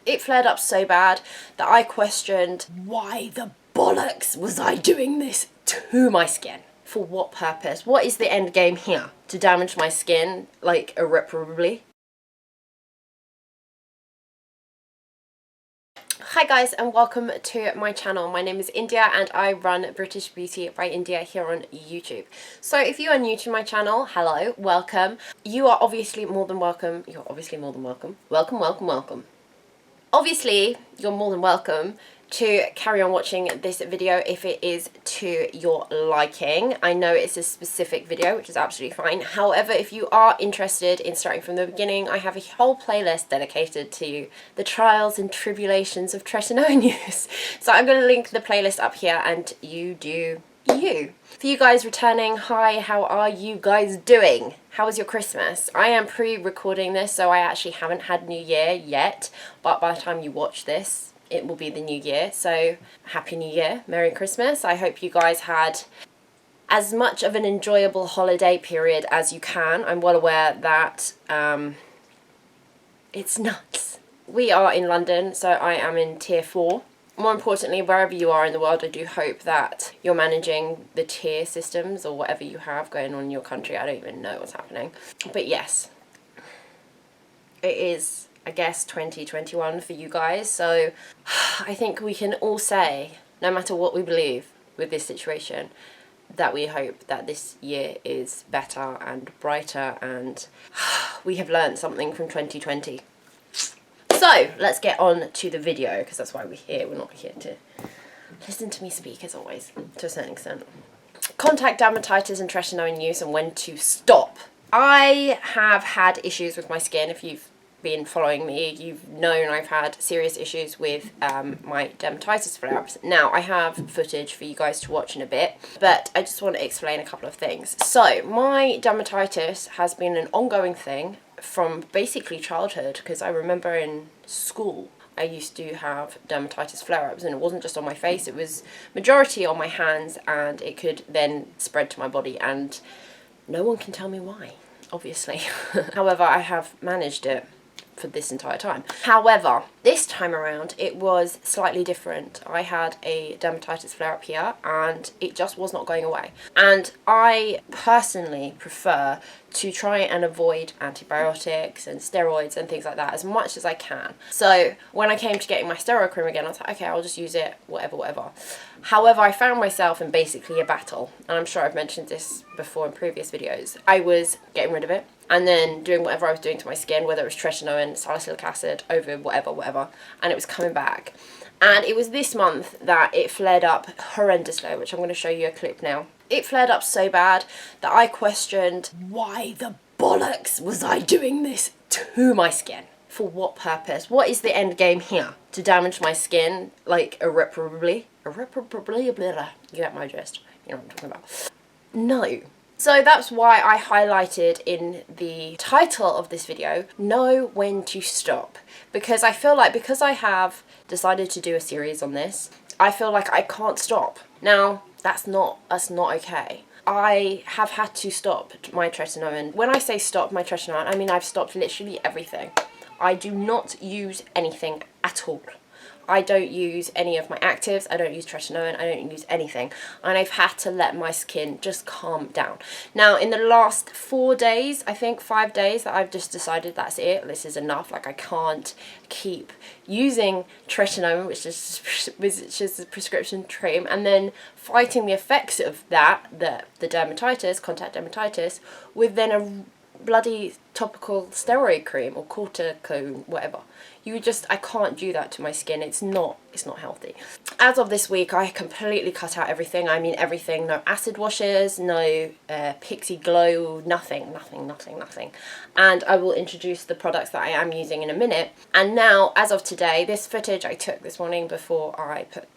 It flared up so bad that I questioned, why the bollocks was I doing this to my skin? For what purpose? What is the end game here? To damage my skin, like, irreparably? Hi guys, and welcome to my channel. My name is India and I run British Beauty by India here on YouTube. So if you are new to my channel, hello, welcome. You are obviously more than welcome. You're obviously more than welcome. Welcome, welcome, welcome. Obviously, you're more than welcome to carry on watching this video if it is to your liking. I know it's a specific video, which is absolutely fine. However, if you are interested in starting from the beginning, I have a whole playlist dedicated to the trials and tribulations of tretinoin use. So I'm going to link the playlist up here and you do you. For you guys returning, hi, how are you guys doing? How was your Christmas? I am pre-recording this, so I actually haven't had New Year yet, but by the time you watch this, it will be the new year. So Happy New Year, Merry Christmas. I hope you guys had as much of an enjoyable holiday period as you can. I'm well aware that it's nuts. We are in London, so I am in tier 4. More importantly, wherever you are in the world, I do hope that you're managing the tier systems or whatever you have going on in your country. I don't even know what's happening. But yes, it is, I guess, 2021 for you guys. So I think we can all say, no matter what we believe with this situation, that we hope that this year is better and brighter and we have learned something from 2020. So let's get on to the video, because that's why we're here. We're not here to listen to me speak, as always, to a certain extent. Contact dermatitis and tretinoin use and when to stop. I have had issues with my skin. If you've been following me, you've known I've had serious issues with my dermatitis flare-ups. Now, I have footage for you guys to watch in a bit, but I just want to explain a couple of things. So, my dermatitis has been an ongoing thing from basically childhood, because I remember in school I used to have dermatitis flare-ups, and it wasn't just on my face, it was majority on my hands, and it could then spread to my body, and no one can tell me why, obviously. However, I have managed it for this entire time. However, this time around it was slightly different. I had a dermatitis flare-up here and it just was not going away. And I personally prefer to try and avoid antibiotics and steroids and things like that as much as I can. So when I came to getting my steroid cream again, I was like, okay, I'll just use it, whatever. However, I found myself in basically a battle, and I'm sure I've mentioned this before in previous videos. I was getting rid of it and then doing whatever I was doing to my skin, whether it was tretinoin, salicylic acid, over whatever, and it was coming back. And it was this month that it flared up horrendously, which I'm going to show you a clip now. It flared up so bad that I questioned, why the bollocks was I doing this to my skin? For what purpose? What is the end game here? To damage my skin, like, irreparably? Irreparably, blah. You get my gist. You know what I'm talking about. No. So that's why I highlighted in the title of this video, know when to stop. Because I feel like, because I have decided to do a series on this, I feel like I can't stop. Now, that's not okay. I have had to stop my tretinoin. When I say stop my tretinoin, I mean I've stopped literally everything. I do not use anything at all. I don't use any of my actives, I don't use tretinoin, I don't use anything. And I've had to let my skin just calm down. Now, in the last 4 days, I think 5 days, that I've just decided that's it, this is enough. Like, I can't keep using tretinoin, which is a prescription cream, and then fighting the effects of that, the dermatitis, contact dermatitis, with then a bloody topical steroid cream or cortisone, whatever. I can't do that to my skin. It's not healthy. As of this week, I completely cut out everything. I mean everything. No acid washes, no Pixie Glow, nothing. And I will introduce the products that I am using in a minute. And now, as of today, this footage I took this morning before I put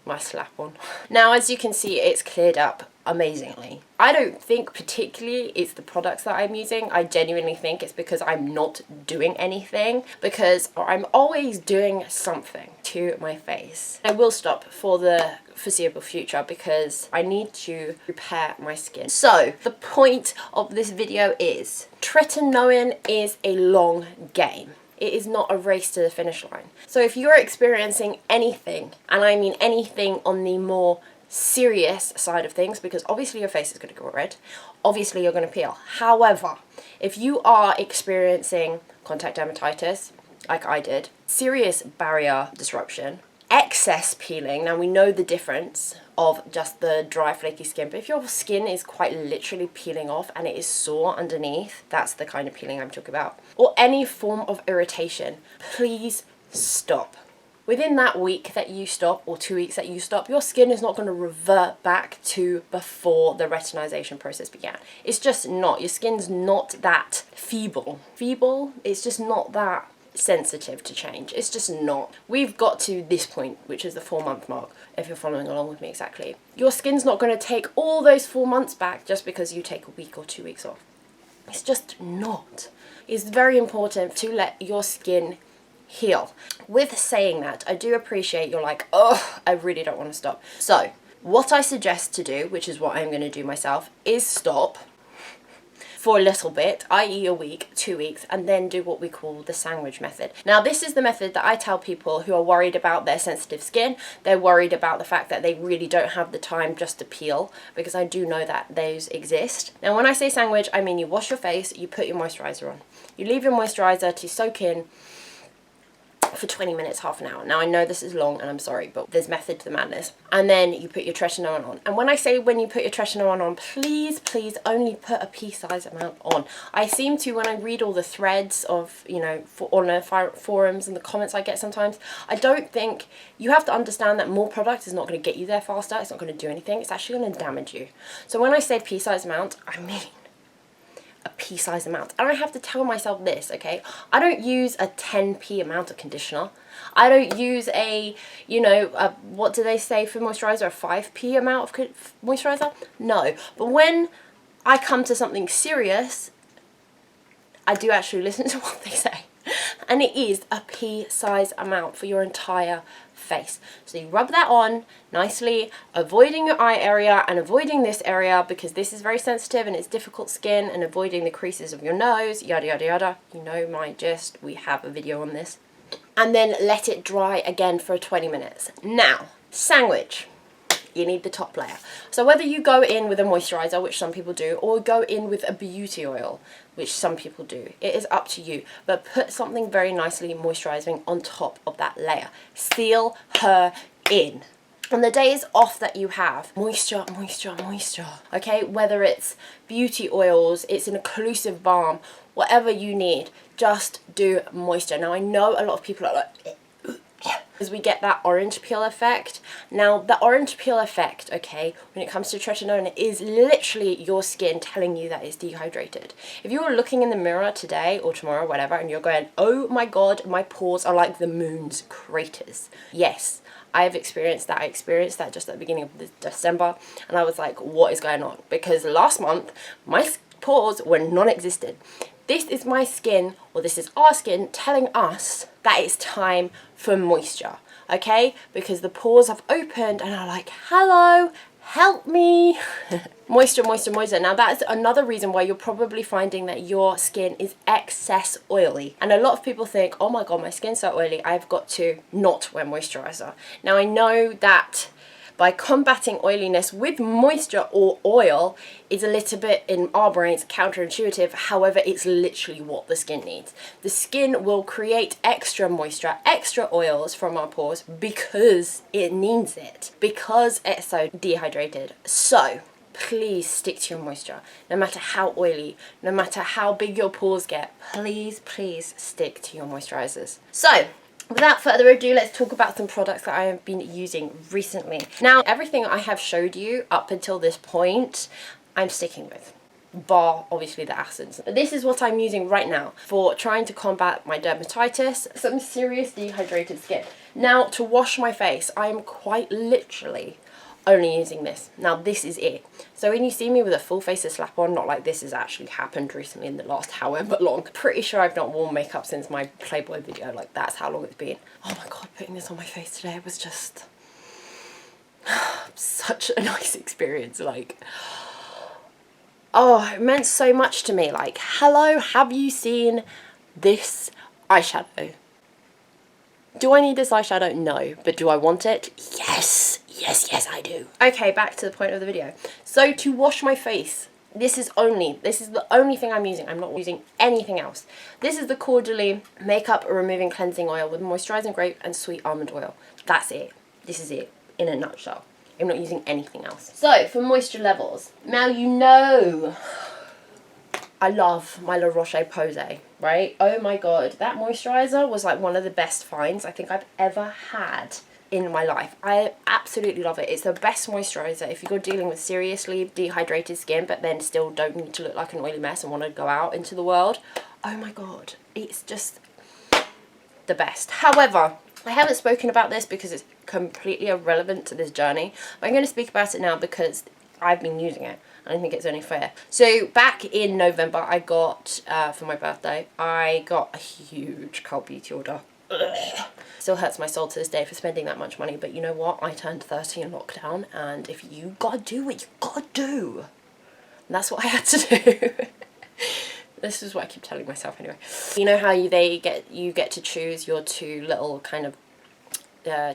my slap on. Now, as you can see, it's cleared up amazingly. I don't think particularly it's the products that I'm using. I genuinely think it's because I'm not doing anything, because I'm always doing something to my face. I will stop for the foreseeable future because I need to repair my skin. So the point of this video is tretinoin is a long game. It is not a race to the finish line. So if you're experiencing anything, and I mean anything on the more serious side of things, because obviously your face is going to go red, obviously you're going to peel. However, if you are experiencing contact dermatitis, like I did, serious barrier disruption, excess peeling, now we know the difference of just the dry flaky skin, but if your skin is quite literally peeling off and it is sore underneath, that's the kind of peeling I'm talking about, or any form of irritation, please stop. Within that week that you stop, or 2 weeks that you stop, your skin is not going to revert back to before the retinization process began. It's just not. Your skin's not that feeble. It's just not that sensitive to change. It's just not. We've got to this point, which is the 4-month mark, if you're following along with me exactly. Your skin's not going to take all those 4 months back just because you take a week or 2 weeks off. It's just not. It's very important to let your skin heal. With saying that, I do appreciate you're like, oh, I really don't want to stop. So what I suggest to do, which is what I'm going to do myself, is stop for a little bit, i.e. a week, 2 weeks, and then do what we call the sandwich method. Now this is the method that I tell people who are worried about their sensitive skin. They're worried about the fact that they really don't have the time just to peel, because I do know that those exist. Now when I say sandwich, I mean you wash your face, you put your moisturizer on. You leave your moisturizer to soak in for 20 minutes, half an hour. Now I know this is long and I'm sorry, but there's method to the madness. And then you put your Tretinoin on. And when I say when you put your Tretinoin on, please only put a pea-sized amount on. I seem to, when I read all the threads of, you know, on forums and the comments I get sometimes, I don't think, you have to understand that more product is not going to get you there faster. It's not going to do anything. It's actually going to damage you. So when I say pea-sized amount, I mean a pea-sized amount. And I have to tell myself this, okay? I don't use a 10p amount of conditioner. I don't use a, you know, what do they say for moisturizer? A 5p amount of moisturizer? No. But when I come to something serious, I do actually listen to what they say. And it is a pea-sized amount for your entire face. So you rub that on nicely, avoiding your eye area and avoiding this area because this is very sensitive and it's difficult skin, and avoiding the creases of your nose, yada yada yada. You know my gist, we have a video on this. And then let it dry again for 20 minutes. Now, sandwich. You need the top layer. So whether you go in with a moisturizer, which some people do, or go in with a beauty oil, which some people do, it is up to you. But put something very nicely moisturizing on top of that layer. Seal her in. On the days off that you have, moisture, moisture, moisture. Okay, whether it's beauty oils, it's an occlusive balm, whatever you need, just do moisture. Now I know a lot of people are like, because we get that orange peel effect. Now the orange peel effect, okay, when it comes to Tretinoin, is literally your skin telling you that it's dehydrated. If you were looking in the mirror today or tomorrow, whatever, and you're going, oh my god, my pores are like the moon's craters. Yes, I have experienced that. I experienced that just at the beginning of December, and I was like, what is going on? Because last month, my pores were non-existent. This is my skin, or this is our skin, telling us that it's time for moisture, okay? Because the pores have opened and are like, hello, help me. Moisture, moisture, moisture. Now that's another reason why you're probably finding that your skin is excess oily. And a lot of people think, oh my god, my skin's so oily, I've got to not wear moisturizer. Now I know that by combating oiliness with moisture or oil is a little bit, in our brains, counterintuitive. However, it's literally what the skin needs. The skin will create extra moisture, extra oils from our pores because it needs it, because it's so dehydrated. So please stick to your moisture, no matter how oily, no matter how big your pores get. Please, please stick to your moisturizers. So without further ado, let's talk about some products that I have been using recently. Now, everything I have showed you up until this point, I'm sticking with, bar obviously the acids. This is what I'm using right now for trying to combat my dermatitis, some serious dehydrated skin. Now, to wash my face, I am quite literally only using this. Now this is it. So when you see me with a full face of slap on, not like this has actually happened recently in the last however long. Pretty sure I've not worn makeup since my Playboy video, like that's how long it's been. Oh my god, putting this on my face today was just such a nice experience. Like, oh, it meant so much to me. Like, hello, have you seen this eyeshadow. Do I need this eyeshadow? No. But do I want it? Yes. Yes, yes, I do. Okay, back to the point of the video. So to wash my face, this is the only thing I'm using. I'm not using anything else. This is the Caudalie Makeup Removing Cleansing Oil with Moisturising Grape and Sweet Almond Oil. That's it. This is it in a nutshell. I'm not using anything else. So, for moisture levels. Now, you know I love my La Roche-Posay, right? Oh my god, that moisturiser was like one of the best finds I think I've ever had in my life. I absolutely love it. It's the best moisturiser if you're dealing with seriously dehydrated skin but then still don't need to look like an oily mess and want to go out into the world. Oh my god, it's just the best. However, I haven't spoken about this because it's completely irrelevant to this journey, but I'm going to speak about it now because I've been using it and I think it's only fair. So back in November I got, for my birthday, I got a huge Cult Beauty order. Ugh. Still hurts my soul to this day for spending that much money, but you know what? I turned 30 in lockdown, and if you gotta do what you gotta do, and that's what I had to do. This is what I keep telling myself anyway. You know how you get to choose your two little kind of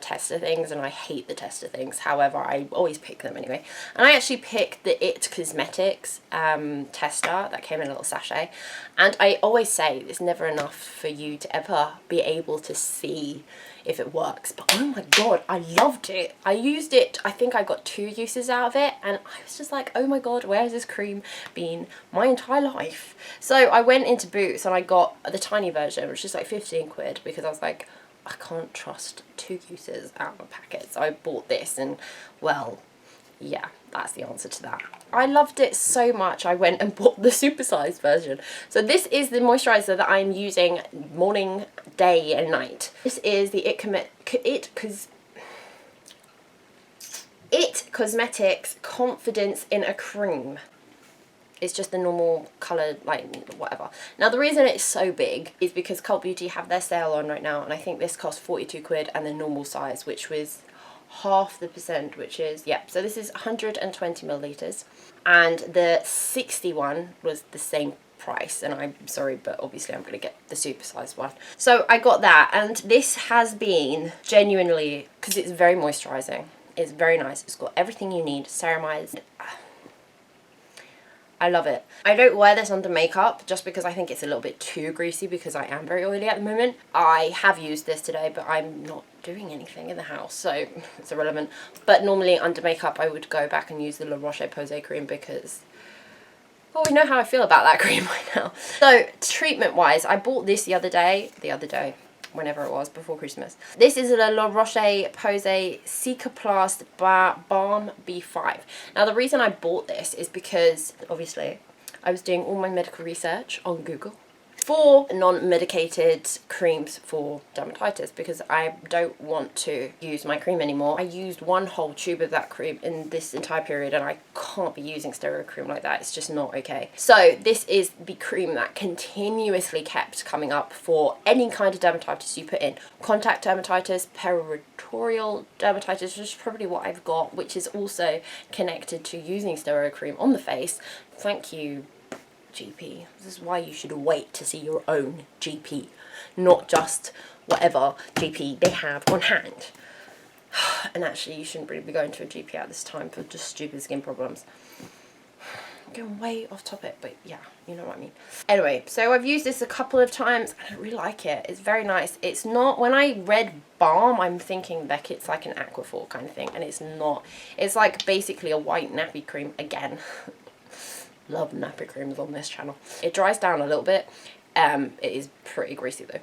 tester things, and I hate the tester things. However, I always pick them anyway. And I actually picked the It Cosmetics tester that came in a little sachet. And I always say it's never enough for you to ever be able to see if it works. But oh my god, I loved it. I used it, I think I got 2 uses out of it, and I was just like, oh my god, where has this cream been my entire life? So I went into Boots and I got the tiny version, which is like 15 quid, because I was like, I can't trust 2 uses out of a packet. So I bought this, and well, yeah, that's the answer to that. I loved it so much I went and bought the supersized version. So this is the moisturiser that I'm using morning, day and night. This is the It Cosmetics Confidence in a Cream. It's just the normal colour, like, whatever. Now, the reason it's so big is because Cult Beauty have their sale on right now, and I think this cost 42 quid, and the normal size, which was half the percent, which is, yep. So this is 120 millilitres, and the 61 was the same price, and I'm sorry, but obviously I'm going to get the supersized one. So I got that, and this has been genuinely, because it's very moisturising. It's very nice. It's got everything you need, ceramized. I love it. I don't wear this under makeup just because I think it's a little bit too greasy because I am very oily at the moment. I have used this today, but I'm not doing anything in the house, so it's irrelevant. But normally under makeup I would go back and use the La Roche-Posay cream because, well, we know how I feel about that cream right now. So treatment wise, I bought this the other day, whenever it was, before Christmas. This is a La Roche-Posay Cicaplast Balm B5. Now, the reason I bought this is because, obviously, I was doing all my medical research on Google for non-medicated creams for dermatitis because I don't want to use my cream anymore. I used 1 whole tube of that cream in this entire period, and I can't be using steroid cream like that. It's just not okay. So this is the cream that continuously kept coming up for any kind of dermatitis you put in. Contact dermatitis, perioral dermatitis, which is probably what I've got, which is also connected to using steroid cream on the face. Thank you, GP. This is why you should wait to see your own GP, not just whatever GP they have on hand. And actually, you shouldn't really be going to a GP at this time for just stupid skin problems. I'm going way off topic, but yeah, you know what I mean. Anyway, so I've used this a couple of times and I really like it. It's very nice. It's not, when I read Balm, I'm thinking like it's like an Aquafor kind of thing, and it's not. It's like basically a white nappy cream again. Love nappy creams on this channel. It dries down a little bit. It is pretty greasy though,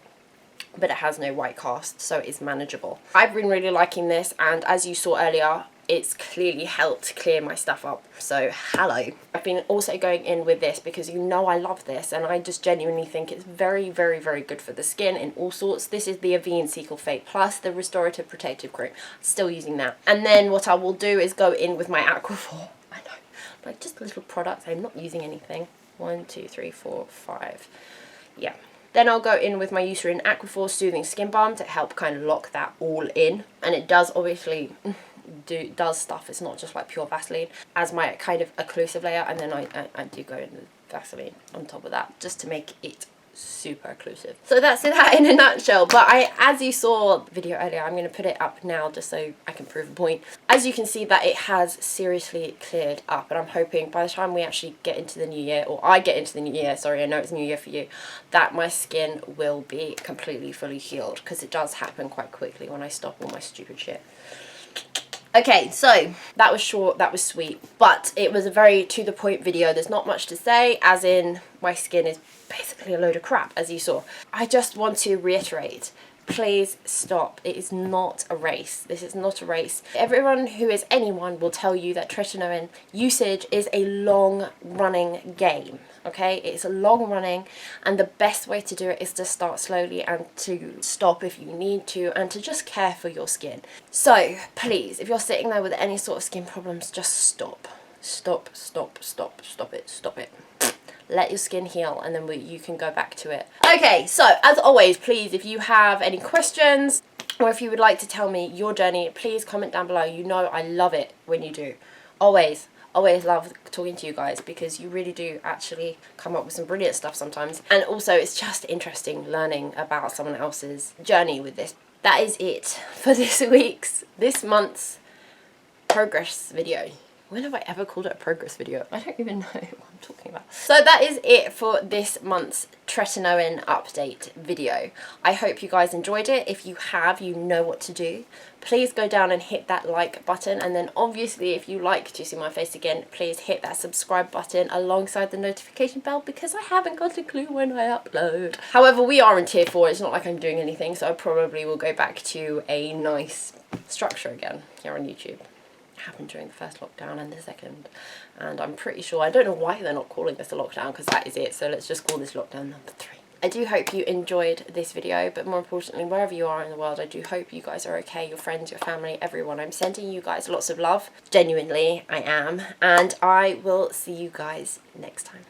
but it has no white cast, so it's manageable. I've been really liking this, and as you saw earlier, it's clearly helped clear my stuff up, so hello. I've been also going in with this because you know I love this, and I just genuinely think it's very, very, very good for the skin in all sorts. This is the Avene Cicalfate plus the Restorative Protective Cream. Still using that. And then what I will do is go in with my Aquafor. I know, like just little products. I'm not using anything. 1, 2, 3, 4, 5. Yeah. Then I'll go in with my Eucerin Aquafor Soothing Skin Balm to help kind of lock that all in. And it does obviously does stuff. It's not just like pure Vaseline as my kind of occlusive layer, and then I do go in with Vaseline on top of that just to make it super occlusive. So that's that in a nutshell. But as you saw the video earlier, I'm going to put it up now just so I can prove a point. As you can see that it has seriously cleared up, and I'm hoping by the time we actually get into the new year, or I get into the new year, sorry, I know it's new year for you, that my skin will be completely fully healed, because it does happen quite quickly when I stop all my stupid shit. Okay, so that was short, that was sweet, but it was a very to the point video. There's not much to say, as in my skin is basically a load of crap, as you saw. I just want to reiterate, please stop. It is not a race. This is not a race. Everyone who is anyone will tell you that tretinoin usage is a long running game. Okay, it's a long running, and the best way to do it is to start slowly and to stop if you need to, and to just care for your skin. So please, if you're sitting there with any sort of skin problems, just stop. Stop, stop, stop, stop it, stop it. Let your skin heal, and then you can go back to it. Okay, so as always, please, if you have any questions, or if you would like to tell me your journey, please comment down below. You know I love it when you do. Always love talking to you guys, because you really do actually come up with some brilliant stuff sometimes. And also, it's just interesting learning about someone else's journey with this. That is it for this month's progress video. When have I ever called it a progress video? I don't even know what I'm talking about. So that is it for this month's tretinoin update video. I hope you guys enjoyed it. If you have, you know what to do. Please go down and hit that like button, and then obviously if you like to see my face again, please hit that subscribe button alongside the notification bell, because I haven't got a clue when I upload. However, we are in tier 4. It's not like I'm doing anything, so I probably will go back to a nice structure again here on YouTube. Happened during the first lockdown and the second, and I'm pretty sure, I don't know why they're not calling this a lockdown, because that is it, so let's just call this lockdown number 3. I do hope you enjoyed this video, but more importantly, wherever you are in the world, I do hope you guys are okay, your friends, your family, everyone. I'm sending you guys lots of love, genuinely I am, and I will see you guys next time.